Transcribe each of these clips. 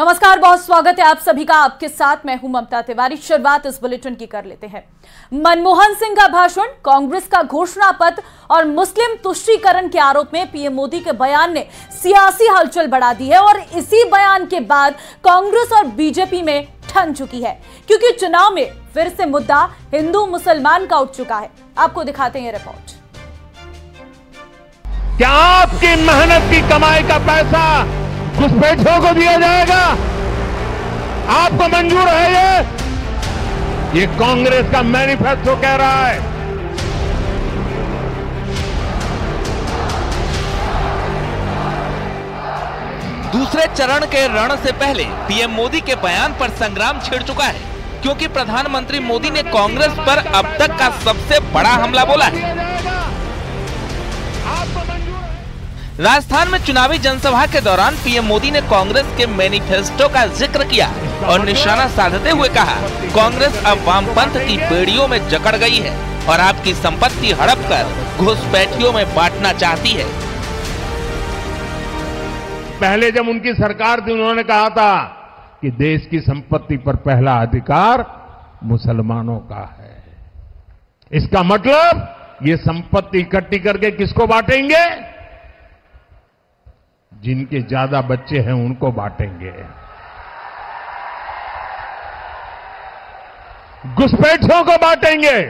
नमस्कार, बहुत स्वागत है आप सभी का। आपके साथ मैं हूं ममता तिवारी। शुरुआत इस बुलेटिन की कर लेते हैं। मनमोहन सिंह का भाषण, कांग्रेस का घोषणा पत्र और मुस्लिम तुष्टीकरण के आरोप में पीएम मोदी के बयान ने सियासी हलचल बढ़ा दी है और इसी बयान के बाद कांग्रेस और बीजेपी में ठन चुकी है, क्योंकि चुनाव में फिर से मुद्दा हिंदू मुसलमान का उठ चुका है। आपको दिखाते हैं ये रिपोर्ट। क्या आपकी मेहनत की कमाई का पैसा घुसपैठियों को दिया जाएगा? आपको मंजूर है? ये कांग्रेस का मैनिफेस्टो कह रहा है। दूसरे चरण के रण से पहले पीएम मोदी के बयान पर संग्राम छिड़ चुका है, क्योंकि प्रधानमंत्री मोदी ने कांग्रेस पर अब तक का सबसे बड़ा हमला बोला है। राजस्थान में चुनावी जनसभा के दौरान पीएम मोदी ने कांग्रेस के मैनिफेस्टो का जिक्र किया और निशाना साधते हुए कहा, कांग्रेस अब वामपंथ की बेड़ियों में जकड़ गई है और आपकी संपत्ति हड़प कर घुसपैठियों में बांटना चाहती है। पहले जब उनकी सरकार थी, उन्होंने कहा था कि देश की संपत्ति पर पहला अधिकार मुसलमानों का है। इसका मतलब ये संपत्ति इकट्ठी करके किसको बांटेंगे? जिनके ज्यादा बच्चे हैं उनको बांटेंगे। घुसपैठियों को बांटेंगे।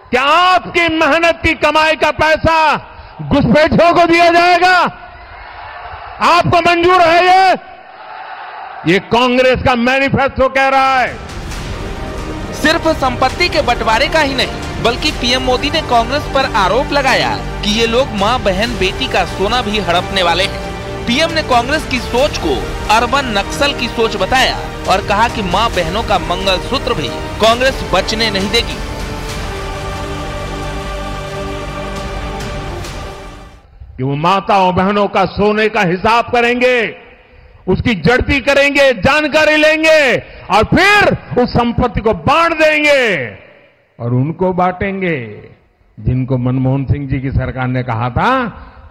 क्या आपकी मेहनत की कमाई का पैसा घुसपैठियों को दिया जाएगा? आपको मंजूर है? ये कांग्रेस का मैनिफेस्टो कह रहा है। सिर्फ संपत्ति के बंटवारे का ही नहीं, बल्कि पीएम मोदी ने कांग्रेस पर आरोप लगाया कि ये लोग मां, बहन, बेटी का सोना भी हड़पने वाले हैं। पीएम ने कांग्रेस की सोच को अर्बन नक्सल की सोच बताया और कहा कि मां बहनों का मंगलसूत्र भी कांग्रेस बचने नहीं देगी। कि वो माताओं बहनों का सोने का हिसाब करेंगे, उसकी जड़ती करेंगे, जानकारी लेंगे और फिर उस संपत्ति को बांट देंगे और उनको बांटेंगे जिनको मनमोहन सिंह जी की सरकार ने कहा था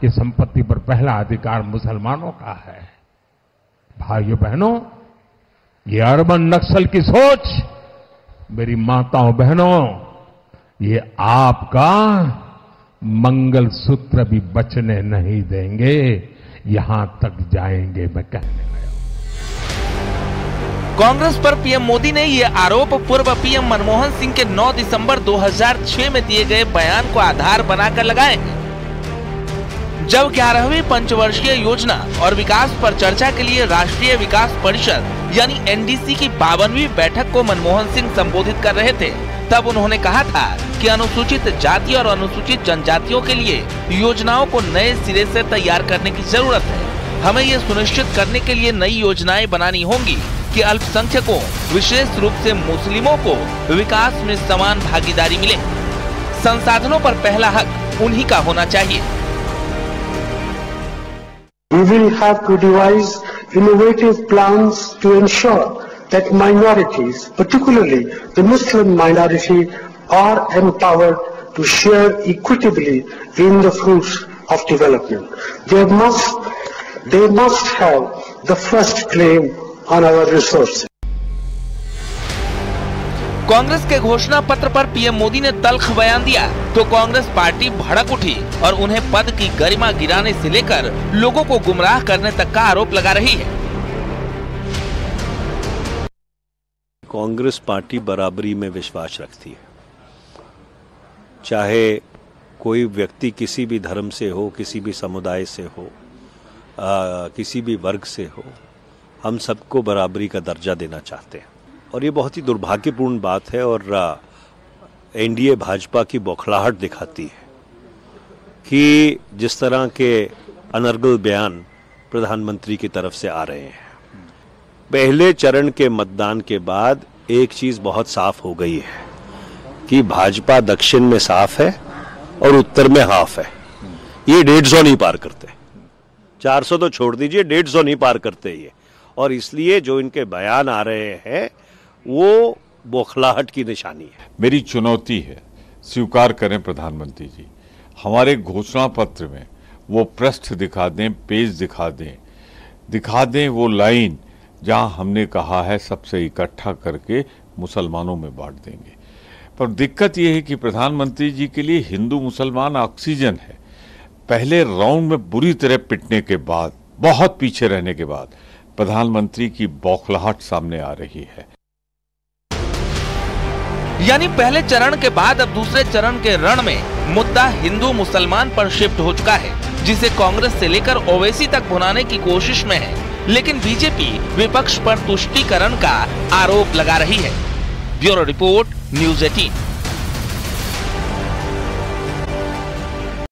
कि संपत्ति पर पहला अधिकार मुसलमानों का है। भाइयों बहनों, ये अर्बन नक्सल की सोच, मेरी माताओं बहनों, ये आपका मंगलसूत्र भी बचने नहीं देंगे। यहां तक जाएंगे, मैं कहने लगा। कांग्रेस पर पीएम मोदी ने ये आरोप पूर्व पीएम मनमोहन सिंह के 9 दिसंबर 2006 में दिए गए बयान को आधार बनाकर लगाए हैं। जब 11वीं पंचवर्षीय योजना और विकास पर चर्चा के लिए राष्ट्रीय विकास परिषद यानी एनडीसी की 52वीं बैठक को मनमोहन सिंह संबोधित कर रहे थे, तब उन्होंने कहा था कि अनुसूचित जाति और अनुसूचित जनजातियों के लिए योजनाओं को नए सिरे से तैयार करने की जरूरत है। हमें ये सुनिश्चित करने के लिए नई योजनाएं बनानी होंगी कि अल्पसंख्यकों, विशेष रूप से मुस्लिमों को विकास में समान भागीदारी मिले। संसाधनों पर पहला हक उन्हीं का होना चाहिए। We will have to devise innovative plans to ensure that minorities, particularly the Muslim minority, are empowered to share equitably in the fruits of development. They must have the first claim on our resources. Congress के घोषणा पत्र पर PM Modi ने तल्ख बयान दिया तो Congress party भड़क उठी और उन्हें पद की गरिमा गिराने से लेकर लोगों को गुमराह करने तक का आरोप लगा रही है। कांग्रेस पार्टी बराबरी में विश्वास रखती है। चाहे कोई व्यक्ति किसी भी धर्म से हो, किसी भी समुदाय से हो, किसी भी वर्ग से हो, हम सबको बराबरी का दर्जा देना चाहते हैं। और ये बहुत ही दुर्भाग्यपूर्ण बात है और एनडीए भाजपा की बौखलाहट दिखाती है कि जिस तरह के अनर्गल बयान प्रधानमंत्री की तरफ से आ रहे हैं। पहले चरण के मतदान के बाद एक चीज बहुत साफ हो गई है कि भाजपा दक्षिण में साफ है और उत्तर में हाफ है। ये 150 नहीं पार करते, 400 तो छोड़ दीजिए, 150 नहीं पार करते ये। और इसलिए जो इनके बयान आ रहे हैं वो बौखलाहट की निशानी है। मेरी चुनौती है, स्वीकार करें प्रधानमंत्री जी, हमारे घोषणा पत्र में वो पृष्ठ दिखा दें, पेज दिखा दें वो लाइन जहां हमने कहा है सबसे इकट्ठा करके मुसलमानों में बांट देंगे। पर दिक्कत यह है कि प्रधानमंत्री जी के लिए हिंदू मुसलमान ऑक्सीजन है। पहले राउंड में बुरी तरह पिटने के बाद, बहुत पीछे रहने के बाद प्रधानमंत्री की बौखलाहट सामने आ रही है। यानी पहले चरण के बाद अब दूसरे चरण के रण में मुद्दा हिंदू मुसलमान पर शिफ्ट हो चुका है, जिसे कांग्रेस से लेकर ओवैसी तक भुनाने की कोशिश में है। लेकिन बीजेपी विपक्ष पर तुष्टीकरण का आरोप लगा रही है। Bureau report, news 18।